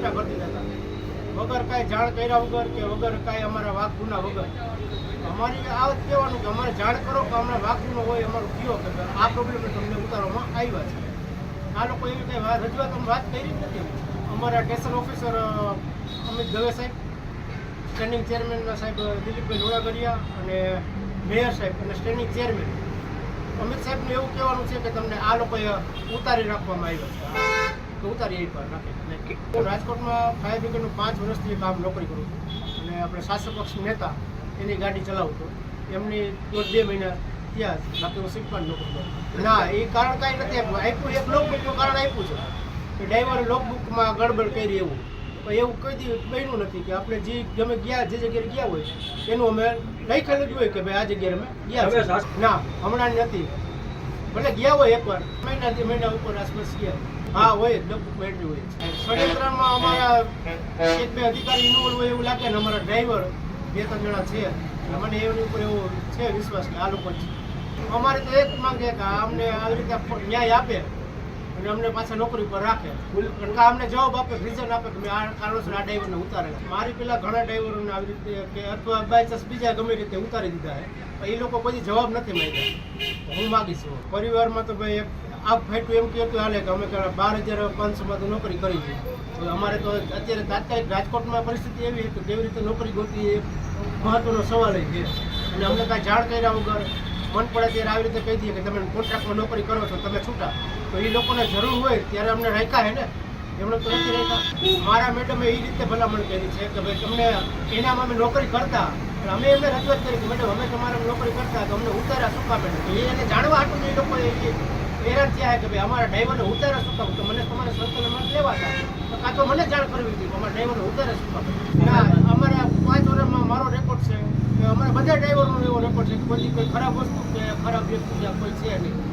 છૂટા કરી દીધા હતા વગર કાંઈ જાણ કર્યા વગર કે વગર કાંઈ અમારા વાઘ ગુના વગર. અમારી આ જ કહેવાનું કે અમારે જાણ કરો કે અમને વાઘ ગુનો હોય અમારું કયો કે આ પ્રોબ્લેમને તમને ઉતારવામાં આવ્યા છે. આ લોકો એવી કંઈ રજૂઆત અમે વાત કરી જ નથી. અમારા સ્ટેશન ઓફિસર અમિત દવે સાહેબ, સ્ટેન્ડિંગ ચેરમેન સાહેબ દિલીપભાઈ લોણાગરિયા અને મેયર સાહેબ અને સ્ટેન્ડિંગ ચેરમેન અમિત સાહેબનું એવું કહેવાનું છે કે તમને આ લોકોએ ઉતારી રાખવામાં આવ્યા છે, તો ઉતારી એક વાર રાખે. હું રાજકોટમાં ફાયર બ્રિગેડનું 5 વર્ષથી કામ નોકરી કરું છું અને આપણે શાસક પક્ષ નેતા એની ગાડી ચલાવું છું. એમની 2 મહિના ત્યાં જ, બાકી હું શીખવાની નોકરી કરું. ના, એ કારણ કાંઈ નથી આપ્યું. એક લોકબુકનું કારણ આપ્યું છે કે ડ્રાઈવરે લોકબુકમાં ગડબડ કરી એવું, પણ એવું કોઈ દી બન્યું નથી કે આપણે જે ગમે ગયા જે જગ્યાએ ગયા હોય એનું અમે લખેલું જ હોય કે ભાઈ આ જગ્યાએ અમે ગયા. ના, હમણાં નથી, ભલે ગયા હોય એકવાર મહિના ઉપર આસપાસ ગયા. હા હોય, લોકબુકમાં એટલી હોય. ષડયંત્રમાં અમારા 1-2 અધિકારી ઇન્વોલ્વ હોય એવું લાગે ને અમારા ડ્રાઈવર 2-3 જણા છે. મને એની ઉપર એવો છે વિશ્વાસ કે આ લોકો જ છે. અમારે તો એક માંગે કે અમને આવી રીતે ન્યાય આપે અને અમને પાછા નોકરી પર રાખે, કારણ કે અમને જવાબ આપે, રીઝન આપે કે મેં આ કારણોસર આ ડ્રાઈવરને ઉતારેલા. મારી પેલા ઘણા ડ્રાઈવરોને આવી રીતે કે અથવા બાય ચાન્સ બીજા ગમે રીતે ઉતારી દીધા છે, એ લોકો કોઈ જવાબ નથી માંગ્યા. હું માગીશ પરિવારમાં તો ભાઈ આ ફાઈટું એમ કહેતું હાલે કે અમે 12,500માં તો નોકરી કરી છે. અમારે તો અત્યારે તાત્કાલિક રાજકોટમાં પરિસ્થિતિ એવી કે કેવી રીતે નોકરી ગોતવી એ મહત્વનો સવાલ છે. અને અમને કાંઈ જાણ કર્યા વગર મન પડે ત્યારે આવી રીતે કહી દઈએ કે તમે કોન્ટ્રાક્ટમાં નોકરી કરો છો, તમે છૂટા. તો એ લોકોને જરૂર હોય ત્યારે અમને રાખ્યા હે ને, એમણે તો નથી રાખ્યા. મારા મેડમે એ રીતે ભલામણ કરી છે કે ભાઈ તમને એનામાં અમે નોકરી કરતા, અમે એમને રજૂઆત કરી કે મેડમ અમે તમારે નોકરી કરતા તો અમને ઉતાર્યા શું કામ? એને જાણવા હાટું એ લોકોએ હેરાન થયા કે ભાઈ અમારા ડ્રાઈવરને ઉતાર્યા શું કામ? તો મને તમારે સંકલનમાં લેવા હતા તો કાં તો મને જાણ કરવી હતી અમારા ડ્રાઈવરને ઉતાર્યા શું કામ? ના, અમારા 5 વર્ષમાં મારો રેકોર્ડ છે કે અમારા બધા ડ્રાઈવરનો એવો રેકોર્ડ છે કે બધી કોઈ ખરાબ વસ્તુ કે ખરાબ વ્યક્તિ કોઈ છે નહીં.